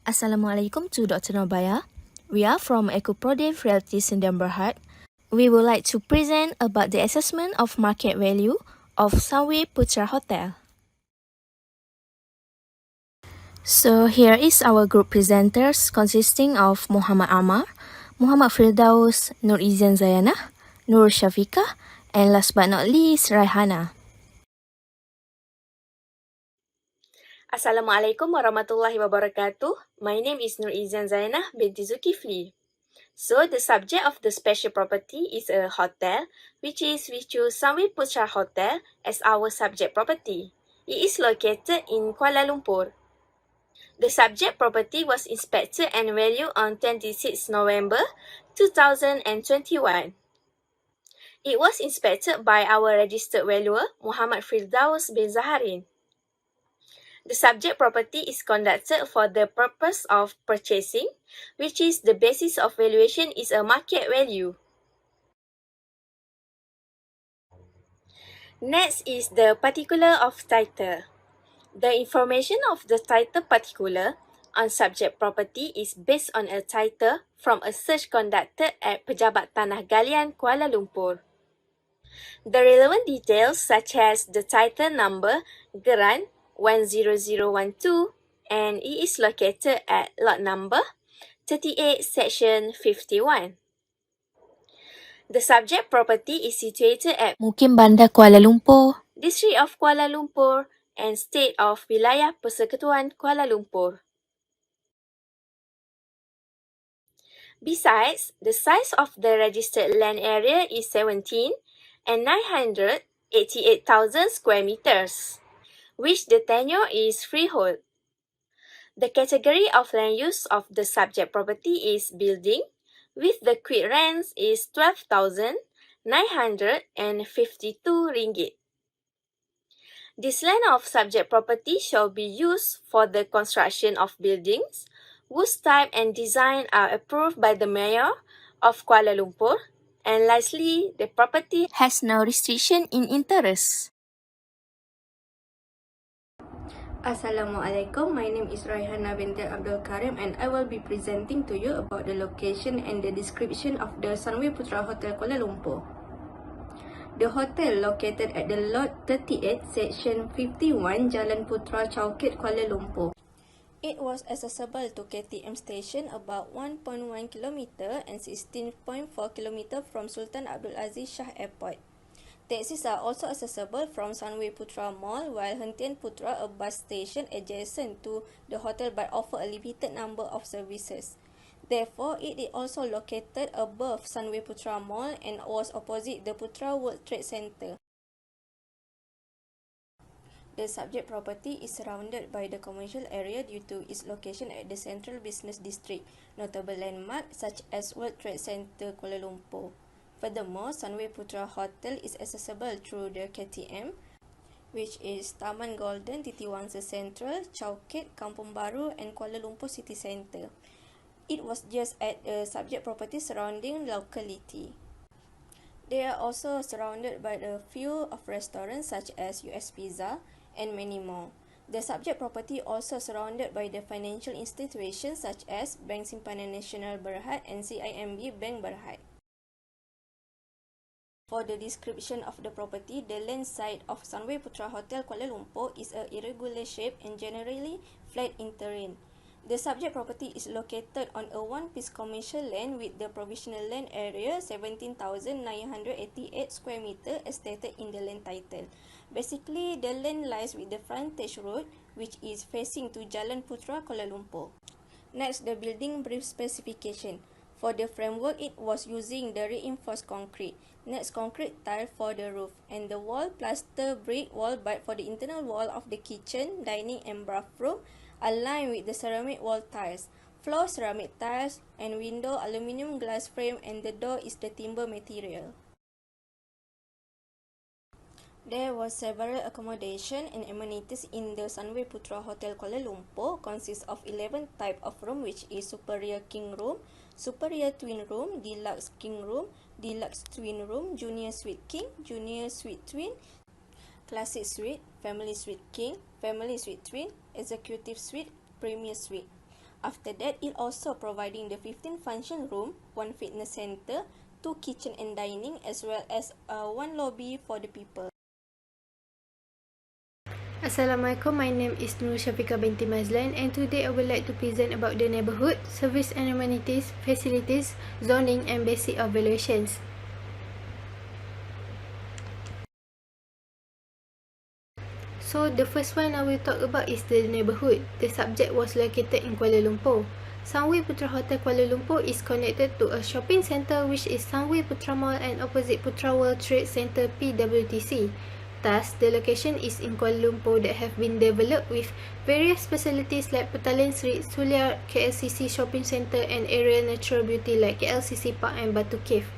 Assalamualaikum to Dr. Nobaya. We are from EcoProdev Realty Sdn Bhd. We would like to present about the assessment of market value of Sunway Putra Hotel. So here is our group presenters consisting of Muhammad Amar, Muhammad Firdaus, Nur Izan Zayanah, Nur Syafiqah, and last but not least, Raihana. Assalamualaikum warahmatullahi wabarakatuh. My name is Nur Izan Zayanah binti Zulkifli. So the subject of the special property is a hotel, we choose Sunway Putra Hotel as our subject property. It is located in Kuala Lumpur. The subject property was inspected and valued on 26 November 2021. It was inspected by our registered valuer, Muhammad Firdaus bin Zaharin. The subject property is conducted for the purpose of purchasing, which is the basis of valuation is a market value. Next is the particular of title. The information of the title particular on subject property is based on a title from a search conducted at Pejabat Tanah Galian Kuala Lumpur. The relevant details such as the title number Geran 10012 and it is located at lot number 38 section 51. The subject property is situated at Mukim Bandar Kuala Lumpur, District of Kuala Lumpur and State of Wilayah Persekutuan Kuala Lumpur. Besides, the size of the registered land area is 17 and 988,000 square meters, which the tenure is freehold. The category of land use of the subject property is building, with the quit rents is 12,952 ringgit. This land of subject property shall be used for the construction of buildings whose type and design are approved by the Mayor of Kuala Lumpur, and lastly, the property has no restriction in interest. Assalamualaikum, my name is Raihana binti Abdul Karim and I will be presenting to you about the location and the description of the Sunway Putra Hotel Kuala Lumpur. The hotel located at the lot 38, section 51, Jalan Putra, Chowkit, Kuala Lumpur. It was accessible to KTM station about 1.1 km and 16.4 km from Sultan Abdul Aziz Shah Airport. Taxis are also accessible from Sunway Putra Mall, while Hentian Putra, a bus station adjacent to the hotel but offer a limited number of services. Therefore, it is also located above Sunway Putra Mall and was opposite the Putra World Trade Center. The subject property is surrounded by the commercial area due to its location at the central business district, notable landmarks such as World Trade Center Kuala Lumpur. Furthermore, Sunway Putra Hotel is accessible through the KTM, which is Taman Golden, Titiwangsa Central, Chowkit, Kampung Baru and Kuala Lumpur City Centre. It was just at a subject property surrounding locality. They are also surrounded by a few of restaurants such as US Pizza and many more. The subject property also surrounded by the financial institutions such as Bank Simpanan Nasional Berhad and CIMB Bank Berhad. For the description of the property, the land site of Sunway Putra Hotel Kuala Lumpur is a irregular shape and generally flat in terrain. The subject property is located on a one-piece commercial land with the provisional land area 17,988 square meter as stated in the land title. Basically, the land lies with the frontage road which is facing to Jalan Putra, Kuala Lumpur. Next, the building brief specification. For the framework, it was using the reinforced concrete. Next, concrete tile for the roof, and the wall plaster brick wall but for the internal wall of the kitchen, dining and bathroom aligned with the ceramic wall tiles. Floor ceramic tiles and window aluminium glass frame and the door is the timber material. There was several accommodation and amenities in the Sunway Putra Hotel Kuala Lumpur, consists of 11 type of room which is superior king room, superior twin room, deluxe king room, deluxe twin room, junior suite king, junior suite twin, classic suite, family suite king, family suite twin, executive suite, premier suite. After that, it also providing the 15 function room, 1 fitness center, 2 kitchen and dining, as well as 1 lobby for the people. Assalamualaikum, my name is Nur Syafiqah binti Mazlan, and today I would like to present about the neighborhood, service and amenities, facilities, zoning and basic valuations. So the first one I will talk about is the neighborhood. The subject was located in Kuala Lumpur. Sunway Putra Hotel Kuala Lumpur is connected to a shopping centre which is Sunway Putra Mall and opposite Putra World Trade Centre PWTC. Thus, the location is in Kuala Lumpur that have been developed with various facilities like Petaling Street, Sulia KLCC Shopping Centre and area natural beauty like KLCC Park and Batu Cave.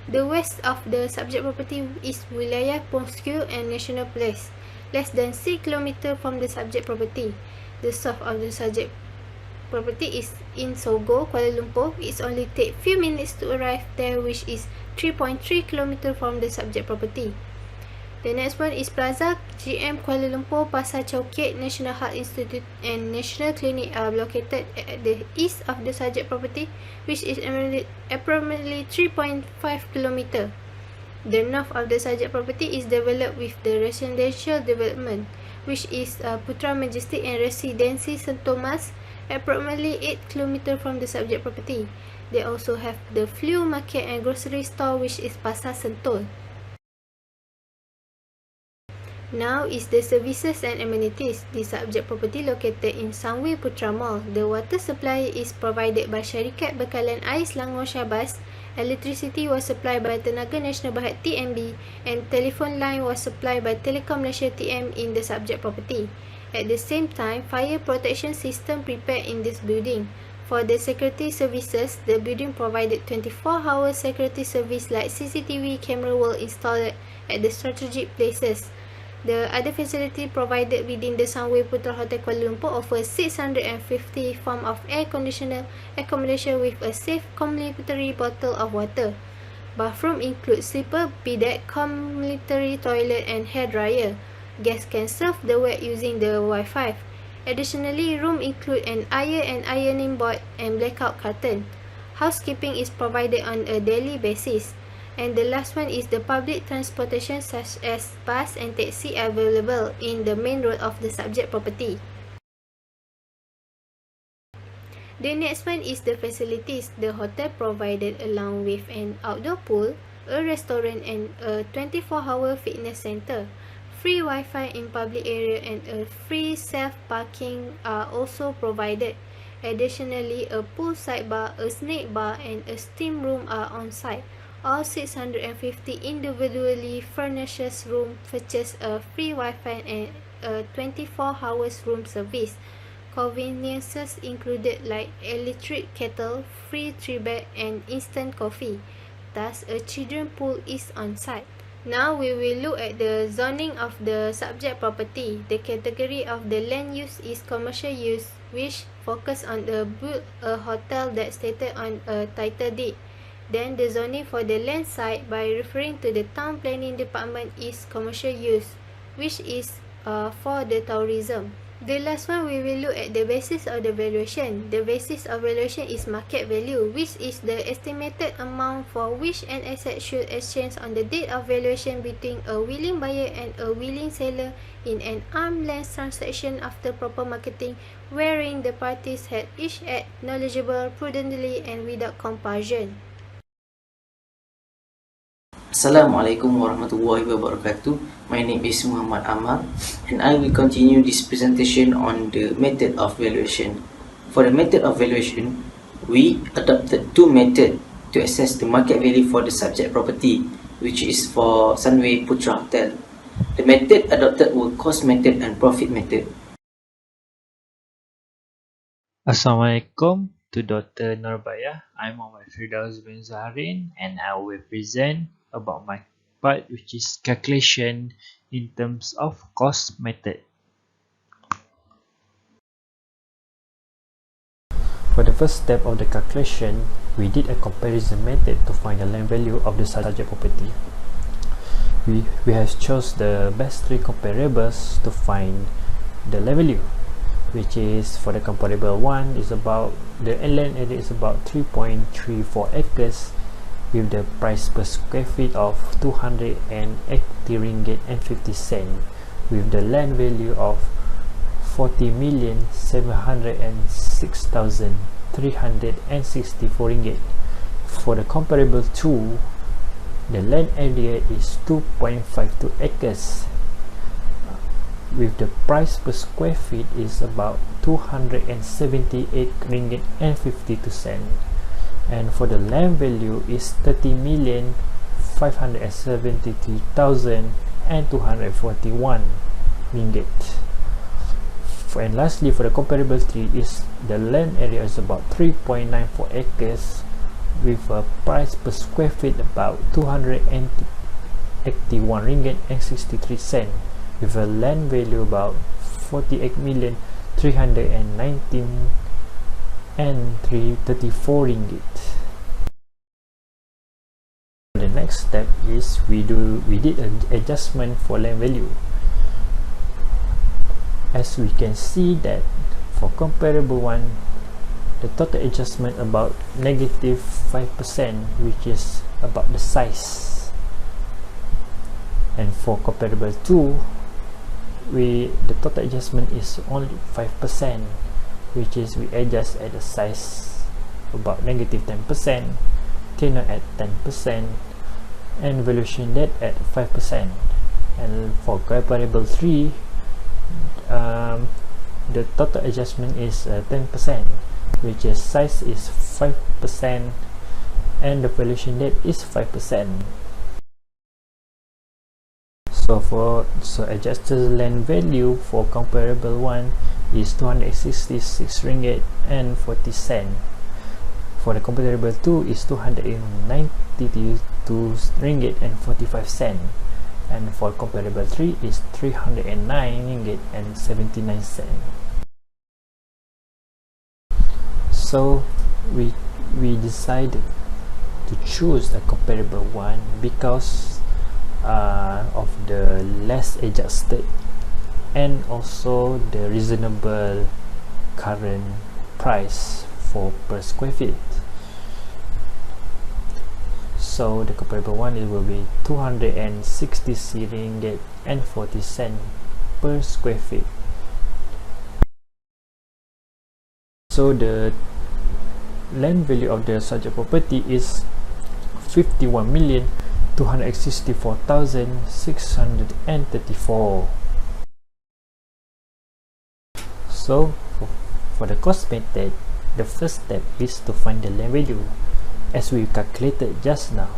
The west of the subject property is Wilayah Ponsku and National Place, less than 6 km from the subject property. The south of the subject property is in Sogo, Kuala Lumpur. It's only take few minutes to arrive there, which is 3.3 km from the subject property. The next one is Plaza GM Kuala Lumpur, Pasar Chowkit, National Heart Institute and National Clinic are located at the east of the subject property, which is approximately 3.5 km. The north of the subject property is developed with the residential development, which is Putra Majestic and Residency St. Thomas, approximately 8 km from the subject property. They also have the flea market and grocery store, which is Pasar Sentul. Now is the services and amenities. The subject property located in Sunway Putra Mall. The water supply is provided by Syarikat Bekalan Air Selangor Syabas. Electricity was supplied by Tenaga Nasional Berhad TNB and telephone line was supplied by Telekom Malaysia TM in the subject property. At the same time, fire protection system prepared in this building. For the security services, the building provided 24-hour security service like CCTV camera were installed at the strategic places. The other facility provided within the Sunway Putra Hotel Kuala Lumpur offers 650 form of air conditioner accommodation with a safe complimentary bottle of water. Bathroom includes slipper, bidet, complimentary toilet and hair dryer. Guests can surf the web using the Wi-Fi. Additionally, room include an and ironing board and blackout curtain. Housekeeping is provided on a daily basis. And the last one is the public transportation such as bus and taxi available in the main road of the subject property. The next one is the facilities. The hotel provided along with an outdoor pool, a restaurant and a 24-hour fitness center. Free Wi-Fi in public area and a free self-parking are also provided. Additionally, a poolside bar, a snack bar and a steam room are on site. All 650 individually furnished rooms features a free Wi-Fi and a 24 hours room service. Conveniences included like electric kettle, free tea bag and instant coffee. Thus, a children pool is on site. Now we will look at the zoning of the subject property. The category of the land use is commercial use, which focus on the build a hotel that stated on a title deed. Then the zoning for the land site by referring to the town planning department is commercial use, which is for the tourism. The last one we will look at the basis of the valuation. The basis of valuation is market value, which is the estimated amount for which an asset should exchange on the date of valuation between a willing buyer and a willing seller in an arm's length transaction after proper marketing, wherein the parties had each act knowledgeable, prudently and without compulsion. Assalamualaikum warahmatullahi wabarakatuh. My name is Muhammad Amal and I will continue this presentation on the method of valuation. For the method of valuation, we adopted two methods to assess the market value for the subject property, which is for Sunway Putra Hotel. The method adopted were cost method and profit method. Assalamualaikum to Dr. Nurbaya. I'm Muhammad Firdaus bin Zahrin and I will present about my part, which is calculation in terms of cost method. For the first step of the calculation, we did a comparison method to find the land value of the subject property. We have chose the best three comparables to find the land value. which is for the comparable one is about the land area is about 3.34 acres with the price per square feet of 280 ringgit and 50 cent with the land value of 40,706,364 ringgit. For the comparable 2, the land area is 2.52 acres with the price per square feet is about 278 ringgit and 52 cent, and for the land value is 30,573,241 ringgit. And lastly, for the comparable 3 is the land area is about 3.94 acres with a price per square feet about 281 ringgit and 63 cent with a land value about 48,319 and 334 ringgit. The next step is we did an adjustment for land value. As we can see that for comparable one, the total adjustment about -5%, which is about the size, and for comparable 2, the total adjustment is only 5%, which is we adjust at the size about -10%, tenure at 10%, and valuation date at 5%. And for comparable 3, the total adjustment is 10%, which is size is 5%, and the valuation date is 5%. So adjusted land value for comparable one is 266 ringgit and 40 cent. For the comparable 2 is 292 ringgit and 45 cent. And for comparable 3 is 309 ringgit and 79 cent. So we decided to choose a comparable one because of the less adjusted and also the reasonable current price for per square feet. So the comparable one, it will be 260 ringgit and 40 cent per square feet. So the land value of the subject property is 51,264,634. So for the cost method, the first step is to find the land value. As we calculated just now,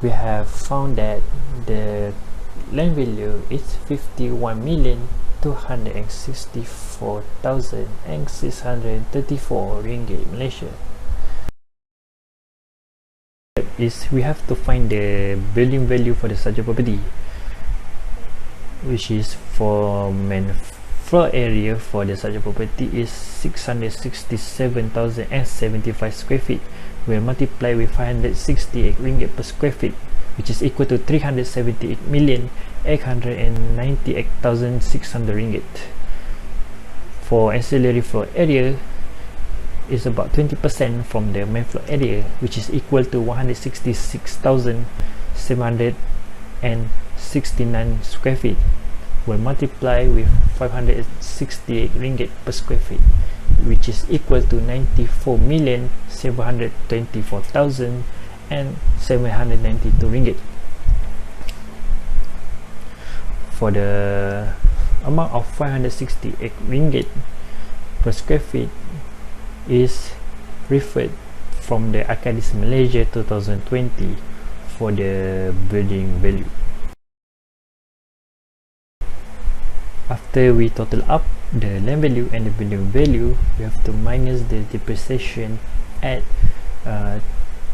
we have found that the land value is 51,264,634 ringgit Malaysia. Is we have to find the building value for the subject property, which is for main floor area for the subject property is 667,075 square feet. We'll multiply with 568 ringgit per square feet, which is equal to 378,898,600 ringgit. For ancillary floor area is about 20% from the main floor area, which is equal to 166,769 square feet. We'll multiply with 568 ringgit per square feet, which is equal to 94,724,792 ringgit. For the amount of 568 ringgit per square feet is referred from the Akadis Malaysia 2020 for the building value. After we total up the land value and the building value, we have to minus the depreciation at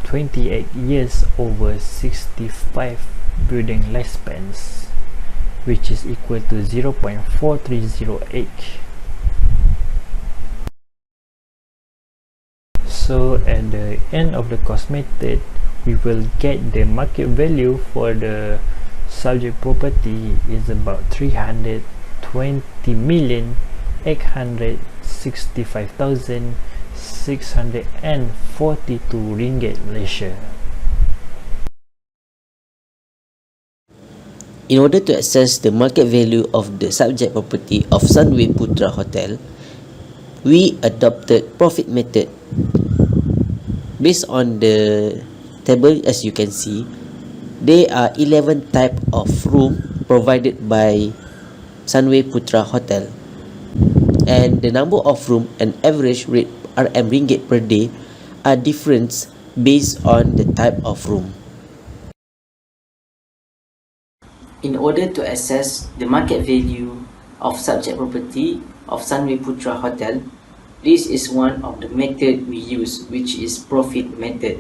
28 years over 65 building lifespans, which is equal to 0.4308. So at the end of the cost method, we will get the market value for the subject property is about 320 865,642 ringgit Malaysia. In order to assess the market value of the subject property of Sunway Putra Hotel, we adopted profit method. Based on the table, as you can see, there are 11 type of room provided by Sunway Putra Hotel, and the number of room and average rate RM ringgit per day are different based on the type of room. In order to assess the market value of subject property of Sunway Putra Hotel, this is one of the method we use, which is profit method.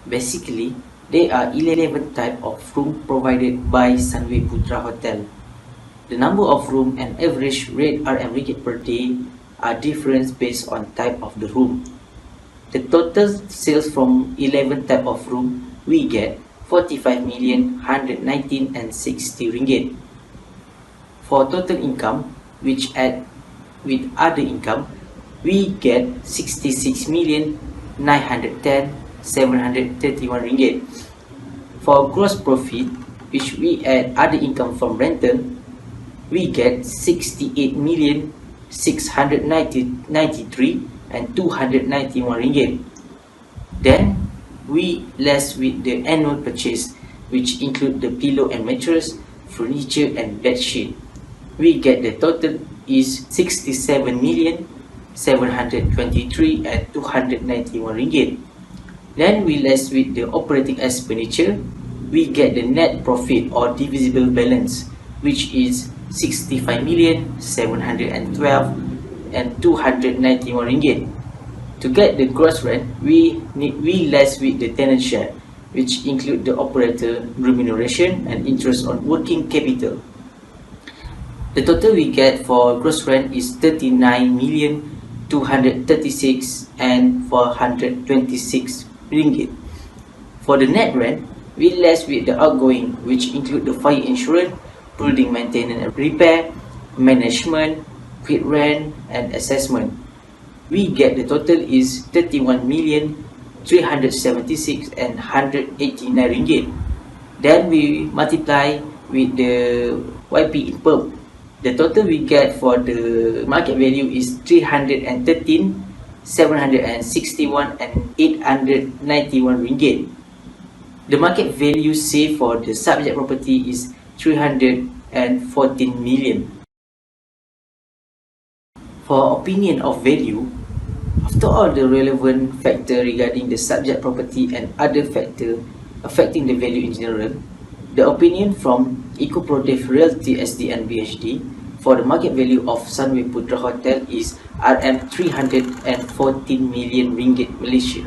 Basically, there are 11 type of room provided by Sunway Putra Hotel. The number of room and average rate RM ringgit per day are different based on type of the room. The total sales from 11 type of room we get 45,119,60 ringgit. For total income, which add with other income, we get 66,910,731 ringgit. For gross profit, which we add other income from rental, we get 68,693,291 ringgit. Then we less with the annual purchase, which include the pillow and mattress, furniture and bed sheet. We get the total is 67,723,291 ringgit. Then we less with the operating expenditure. We get the net profit or divisible balance, which is 65,712,291 ringgit. To get the gross rent, we less with the tenant share, which include the operator remuneration and interest on working capital. The total we get for gross rent is 39,236,426 ringgit. For the net rent, we less with the outgoing, which include the fire insurance, building maintenance and repair, management, quit rent and assessment. We get the total is 31,376,189 ringgit. Then we multiply with the YP income. The total we get for the market value is 313,761 and 891 ringgit. The market value saved for the subject property is 314 million. For opinion of value, after all the relevant factor regarding the subject property and other factor affecting the value in general, the opinion from Ecoproductive Realty SD and BHD for the market value of Sunway Putra Hotel is RM 314 million ringgit Malaysia.